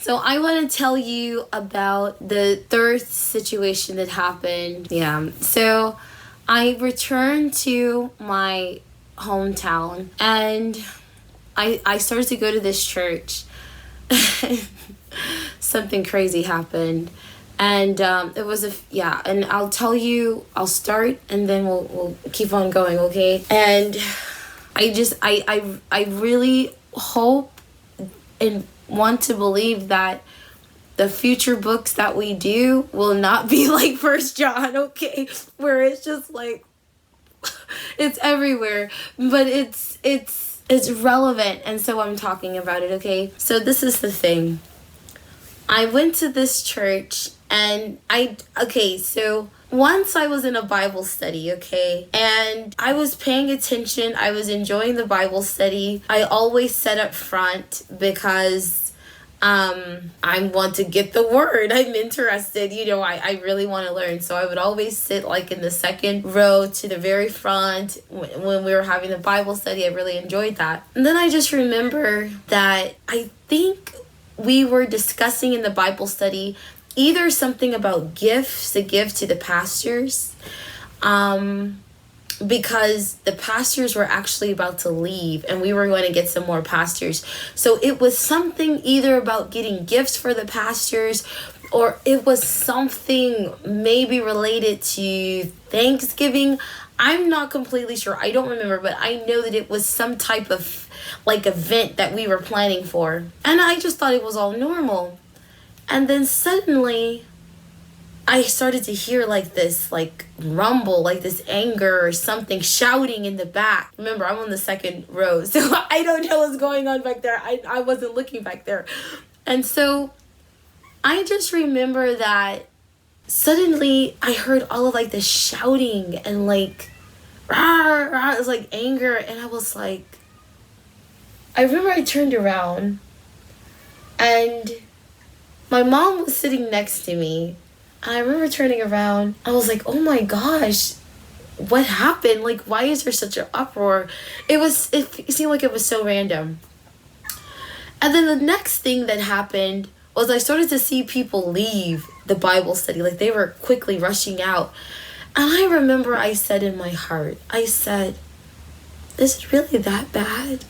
So I want to tell you about the third situation that happened. Yeah. So I returned to my hometown and I started to go to this church. Something crazy happened. And it was and I'll tell you, I'll start and then we'll keep on going, okay? And I really hope and want to believe that the future books that we do will not be like First John, okay? Where it's just like, it's everywhere, but it's relevant, and so I'm talking about it, okay? So this is the thing. I went to this church and so once I was in a Bible study, okay? And I was paying attention. I was enjoying the Bible study. I always sat up front because I want to get the word. I'm interested. I really want to learn. So I would always sit like in the second row to the very front when we were having the Bible study. I really enjoyed that. And then I just remember that I think we were discussing in the Bible study either something about gifts to give to the pastors, because the pastors were actually about to leave and we were going to get some more pastors. So it was something either about getting gifts for the pastors, or it was something maybe related to Thanksgiving. I'm not completely sure. I don't remember, but I know that it was some type of like event that we were planning for. And I just thought it was all normal. And then suddenly I started to hear like this like rumble, like this anger or something, shouting in the back. Remember, I'm on the second row, so I don't know what's going on back there. I wasn't looking back there. And so I just remember that suddenly I heard all of like this shouting and like rah, rah, it was like anger. And I was like, I remember I turned around and my mom was sitting next to me. And I remember turning around. I was like, oh my gosh, what happened? Like, why is there such an uproar? It seemed like it was so random. And then the next thing that happened was I started to see people leave the Bible study. Like, they were quickly rushing out. And I remember I said in my heart, I said, is it really that bad?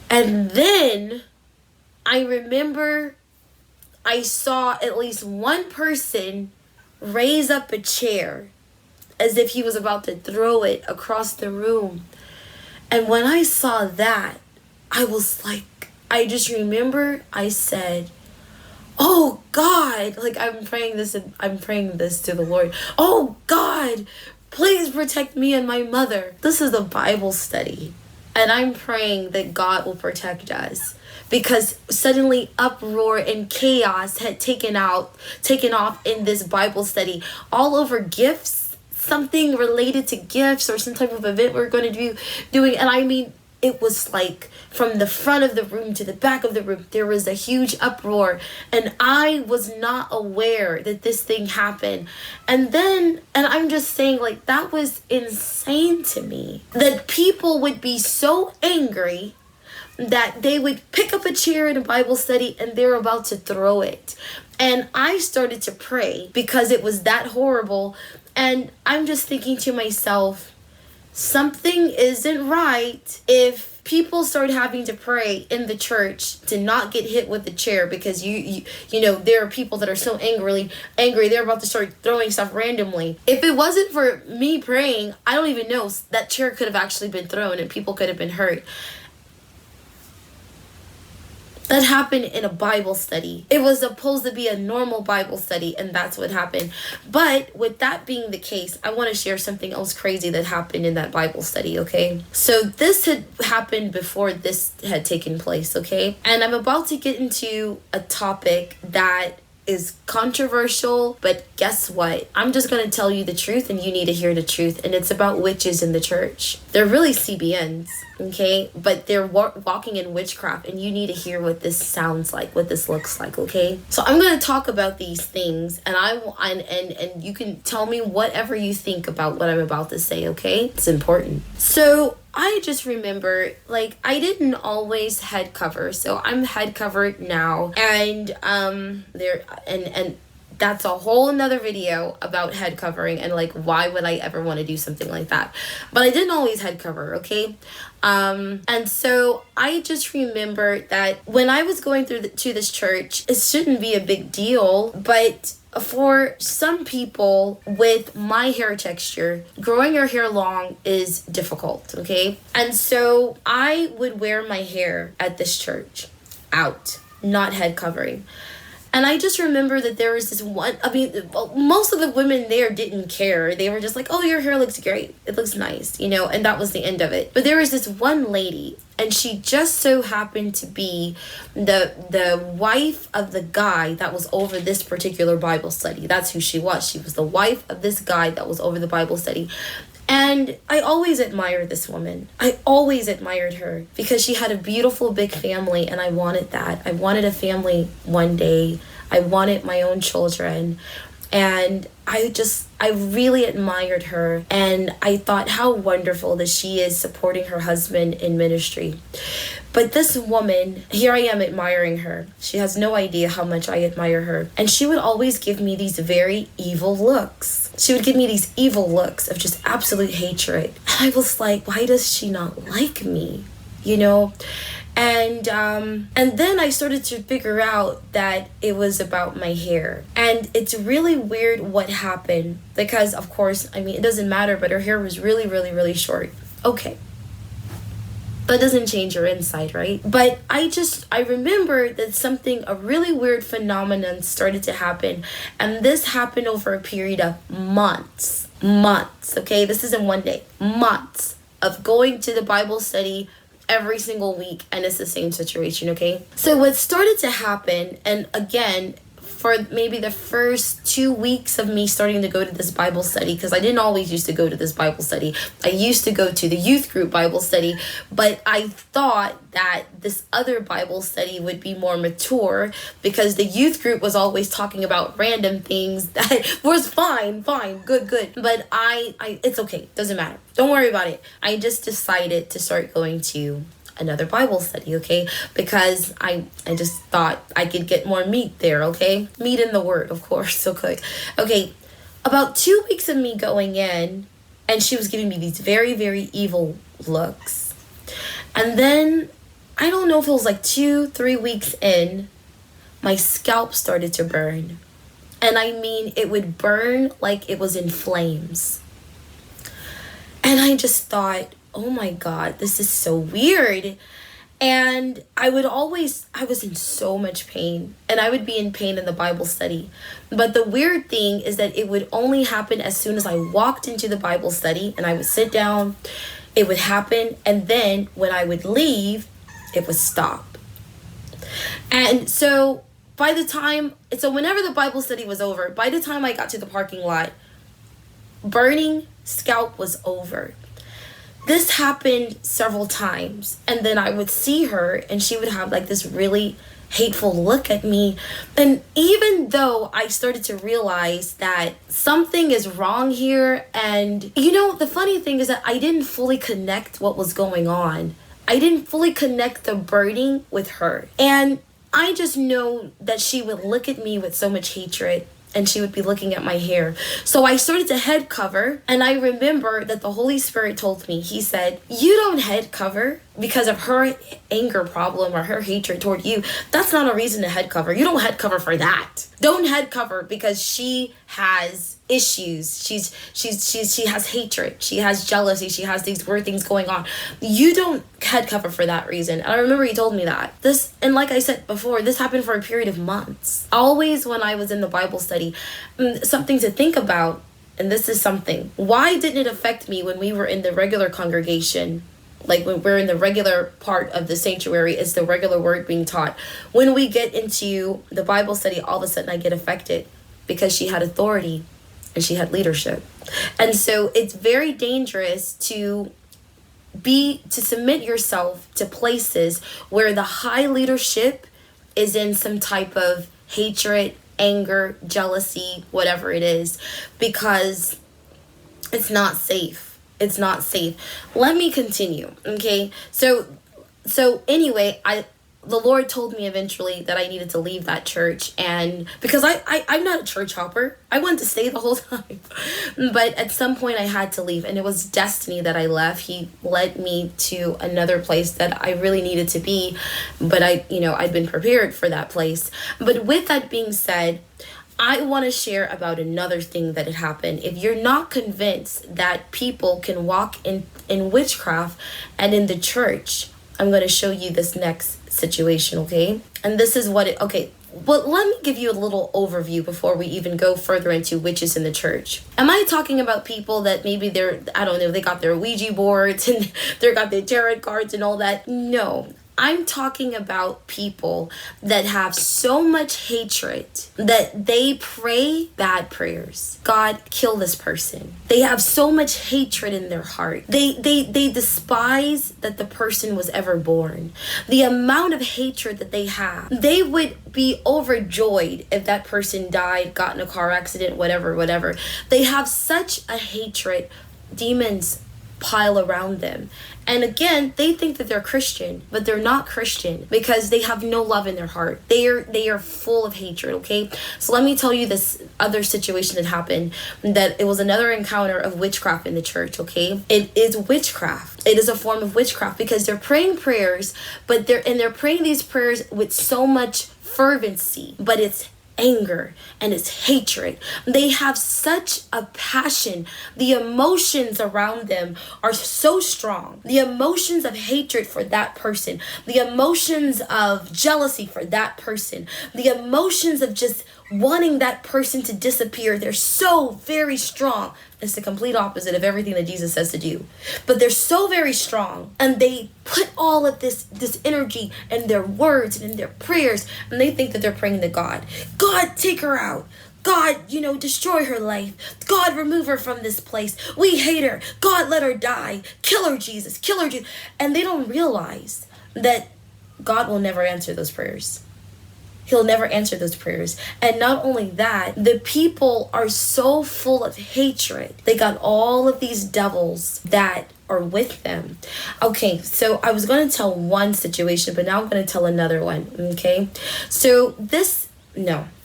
And then I remember I saw at least one person raise up a chair as if he was about to throw it across the room. And when I saw that, I was like, I just remember I said, oh God, like I'm praying this to the Lord. Oh God, please protect me and my mother. This is a Bible study. And I'm praying that God will protect us. Because suddenly uproar and chaos had taken off in this Bible study all over gifts, something related to gifts or some type of event we're going to be doing. And I mean, it was like from the front of the room to the back of the room, there was a huge uproar. And I was not aware that this thing happened. And I'm just saying, like, that was insane to me. That people would be so angry that they would pick up a chair in a Bible study and they're about to throw it. And I started to pray because it was that horrible. And I'm just thinking to myself, something isn't right if people start having to pray in the church to not get hit with the chair, because you know there are people that are so angry they're about to start throwing stuff randomly. If it wasn't for me praying, I don't even know, that chair could have actually been thrown and people could have been hurt. That happened in a Bible study. It was supposed to be a normal Bible study, and that's what happened. But with that being the case, I want to share something else crazy that happened in that Bible study, okay? So this had happened before this had taken place, okay? And I'm about to get into a topic that is controversial, but guess what? I'm just going to tell you the truth and you need to hear the truth. And it's about witches in the church. They're really CBNs, okay? But they're walking in witchcraft, and you need to hear what this sounds like, what this looks like, okay? So I'm going to talk about these things, and and you can tell me whatever you think about what I'm about to say, okay? It's important. So I just remember, like, I didn't always head cover, so I'm head covered now, and that's a whole another video about head covering and like why would I ever want to do something like that. But I didn't always head cover, okay? And so I just remember that when I was going to this church, it shouldn't be a big deal, but for some people with my hair texture, growing your hair long is difficult, okay? And so I would wear my hair at this church out, not head covering. And I just remember that there was this one, most of the women there didn't care. They were just like, oh, your hair looks great. It looks nice, you know, and that was the end of it. But there was this one lady, and she just so happened to be the wife of the guy that was over this particular Bible study. That's who she was. She was the wife of this guy that was over the Bible study. And I always admired this woman. I always admired her because she had a beautiful big family, and I wanted that. I wanted a family one day. I wanted my own children. And I really admired her, and I thought how wonderful that she is supporting her husband in ministry. But this woman, here I am admiring her. She has no idea how much I admire her. And she would always give me these very evil looks. She would give me these evil looks of just absolute hatred. And I was like, why does she not like me? You know? And then I started to figure out that it was about my hair. And it's really weird what happened because, of course, I mean, it doesn't matter, but her hair was really, really, really short. Okay. That doesn't change your inside, right? But I remember that a really weird phenomenon started to happen. And this happened over a period of months, okay? This isn't one day, months of going to the Bible study every single week, and it's the same situation, okay? So what started to happen, and again, for maybe the first 2 weeks of me starting to go to this Bible study, because I didn't always used to go to this Bible study. I used to go to the youth group Bible study, but I thought that this other Bible study would be more mature because the youth group was always talking about random things that was fine, good. But it's okay, doesn't matter. Don't worry about it. I just decided to start going to another Bible study, okay? Because I just thought I could get more meat there, okay? Meat in the word, of course, okay? Okay, about 2 weeks of me going in, and she was giving me these very, very evil looks. And then, I don't know if it was like 2-3 weeks in, my scalp started to burn. And I mean, it would burn like it was in flames. And I just thought, oh my God, this is so weird. And I was in so much pain, and I would be in pain in the Bible study. But the weird thing is that it would only happen as soon as I walked into the Bible study and I would sit down, it would happen. And then when I would leave, it would stop. And so whenever the Bible study was over, by the time I got to the parking lot, burning scalp was over. This happened several times, and then I would see her and she would have like this really hateful look at me. And even though I started to realize that something is wrong here, and you know, the funny thing is that I didn't fully connect what was going on. I didn't fully connect the burning with her. And I just know that she would look at me with so much hatred, and she would be looking at my hair. So I started to head cover, and I remember that the Holy Spirit told me, he said, you don't head cover because of her anger problem or her hatred toward you. That's not a reason to head cover. You don't head cover for that. Don't head cover because she has issues. She has hatred. She has jealousy. She has these weird things going on. You don't head cover for that reason. And I remember he told me that. And like I said before, this happened for a period of months. Always when I was in the Bible study, something to think about, and this is something. Why didn't it affect me when we were in the regular congregation? Like when we're in the regular part of the sanctuary, it's the regular word being taught. When we get into the Bible study, all of a sudden I get affected because she had authority and she had leadership. And so it's very dangerous to submit yourself to places where the high leadership is in some type of hatred, anger, jealousy, whatever it is, because it's not safe. it's not safe. Let me continue. Okay. So anyway, the Lord told me eventually that I needed to leave that church, and because I'm not a church hopper, I wanted to stay the whole time. But at some point I had to leave, and it was destiny that I left. He led me to another place that I really needed to be, but I'd been prepared for that place. But with that being said, I want to share about another thing that had happened. If you're not convinced that people can walk in witchcraft and in the church, I'm going to show you this next situation, okay? And this is what well, let me give you a little overview before we even go further into witches in the church. Am I talking about people that maybe they got their Ouija boards and they got their tarot cards and all that? No. I'm talking about people that have so much hatred that they pray bad prayers. God, kill this person. They have so much hatred in their heart. They despise that the person was ever born. The amount of hatred that they have, they would be overjoyed if that person died, got in a car accident, whatever. They have such a hatred. Demons pile around them. And again, they think that they're Christian, but they're not Christian because they have no love in their heart. They are full of hatred, okay? So let me tell you this other situation that happened, that it was another encounter of witchcraft in the church, okay? It is witchcraft. It is a form of witchcraft because they're praying prayers, but they're praying these prayers with so much fervency, but it's anger and it's hatred. They have such a passion. The emotions around them are so strong. The emotions of hatred for that person, the emotions of jealousy for that person, the emotions of just wanting that person to disappear, they're so very strong. It's the complete opposite of everything that Jesus says to do. But they're so very strong, and they put all of this energy in their words and in their prayers, and they think that they're praying to God. God, take her out. God, destroy her life. God, remove her from this place. We hate her. God, let her die. Kill her, Jesus. Kill her, Jesus. And they don't realize that God will never answer those prayers. He'll never answer those prayers. And not only that, the people are so full of hatred. They got all of these devils that are with them. Okay, so I was going to tell one situation, but now I'm going to tell another one, okay?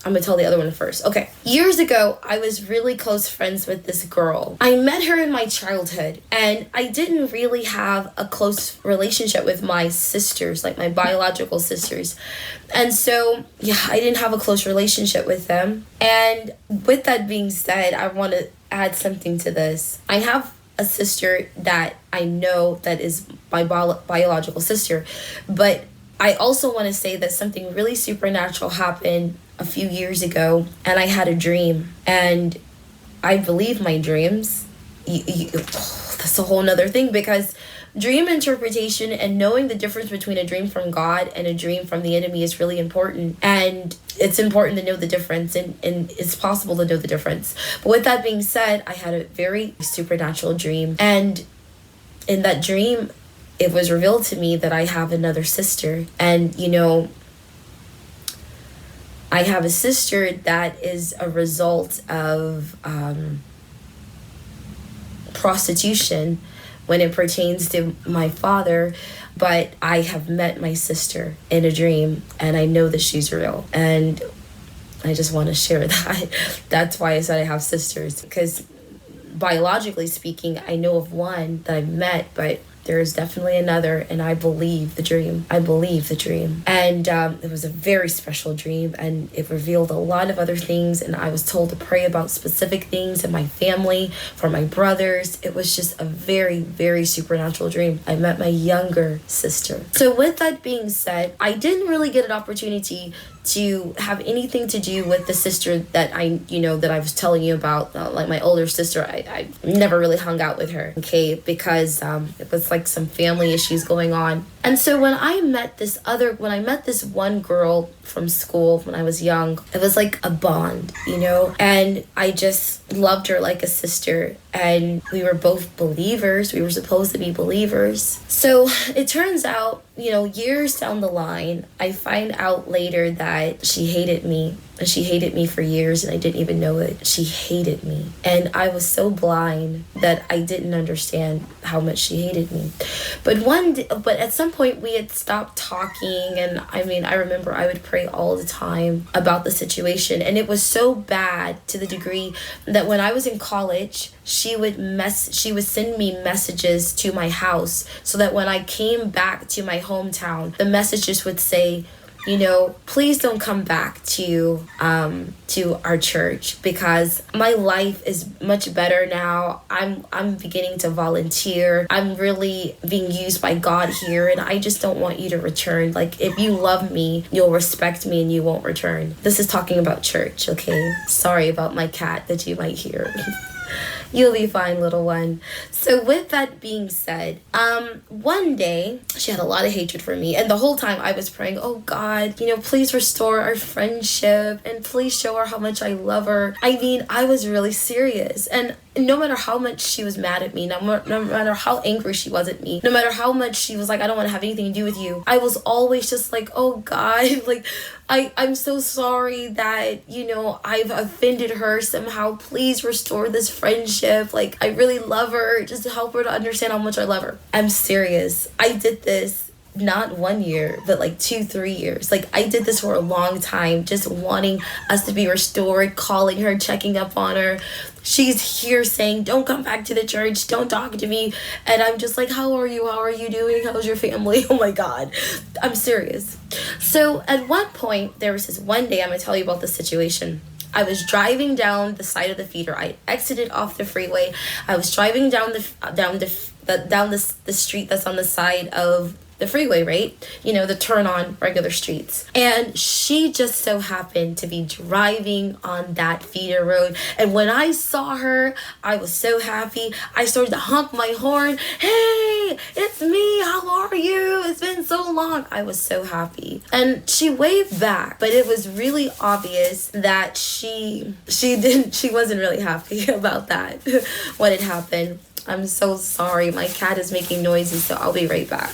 I'm going to tell the other one first. Okay. Years ago, I was really close friends with this girl. I met her in my childhood, and I didn't really have a close relationship with my sisters, like my biological sisters. And so, I didn't have a close relationship with them. And with that being said, I want to add something to this. I have a sister that I know that is my biological sister, but I also want to say that something really supernatural happened a few years ago, and I had a dream, and I believe my dreams. That's a whole nother thing, because dream interpretation and knowing the difference between a dream from God and a dream from the enemy is really important, and it's important to know the difference, and it's possible to know the difference. But with that being said, I had a very supernatural dream, and in that dream, it was revealed to me that I have another sister. And, I have a sister that is a result of prostitution when it pertains to my father. But I have met my sister in a dream, and I know that she's real. And I just want to share that. That's why I said I have sisters, because biologically speaking, I know of one that I've met, but there is definitely another, and I believe the dream. And it was a very special dream, and it revealed a lot of other things, and I was told to pray about specific things in my family, for my brothers. It was just a very, very supernatural dream. I met my younger sister. So with that being said, I didn't really get an opportunity to have anything to do with the sister that that I was telling you about, like my older sister. I never really hung out with her, okay, because it was like some family issues going on. And so when I met this one girl from school when I was young, it was like a bond, and I just loved her like a sister. And we were both believers. We were supposed to be believers. So it turns out, years down the line, I find out later that she hated me. And she hated me for years, and I didn't even know it. She hated me. And I was so blind that I didn't understand how much she hated me. But at some point we had stopped talking, and I remember I would pray all the time about the situation. And it was so bad to the degree that when I was in college, she would send me messages to my house, so that when I came back to my hometown, the messages would say, please don't come back to our church, because my life is much better now. I'm beginning to volunteer. I'm really being used by God here, and I just don't want you to return. Like, if you love me, you'll respect me, and you won't return. This is talking about church, okay? Sorry about my cat that you might hear. You'll be fine, little one. So with that being said, one day she had a lot of hatred for me, and the whole time I was praying, oh God, please restore our friendship, and please show her how much I love her. I was really serious, and no matter how much she was mad at me, no matter how angry she was at me, no matter how much she was like, I don't want to have anything to do with you, I was always just like, oh God, like, I'm so sorry that, I've offended her somehow. Please restore this friendship. Like, I really love her. Just to help her to understand how much I love her. I'm serious. I did this not 1 year, but like 2-3 years. Like, I did this for a long time, just wanting us to be restored, calling her, checking up on her. She's here saying, don't come back to the church, don't talk to me. And I'm just like, how are you? How are you doing? How's your family? Oh my God. I'm serious. So at one point, there was this one day, I'm going to tell you about the situation. I was driving down the side of the feeder. I exited off the freeway. I was driving down the street that's on the side of the freeway, right? The turn on regular streets. And she just so happened to be driving on that feeder road. And when I saw her, I was so happy. I started to honk my horn. Hey, it's me. How are you? It's been so long. I was so happy. And she waved back, but it was really obvious that she wasn't really happy about that, what had happened. I'm so sorry. My cat is making noises, so I'll be right back.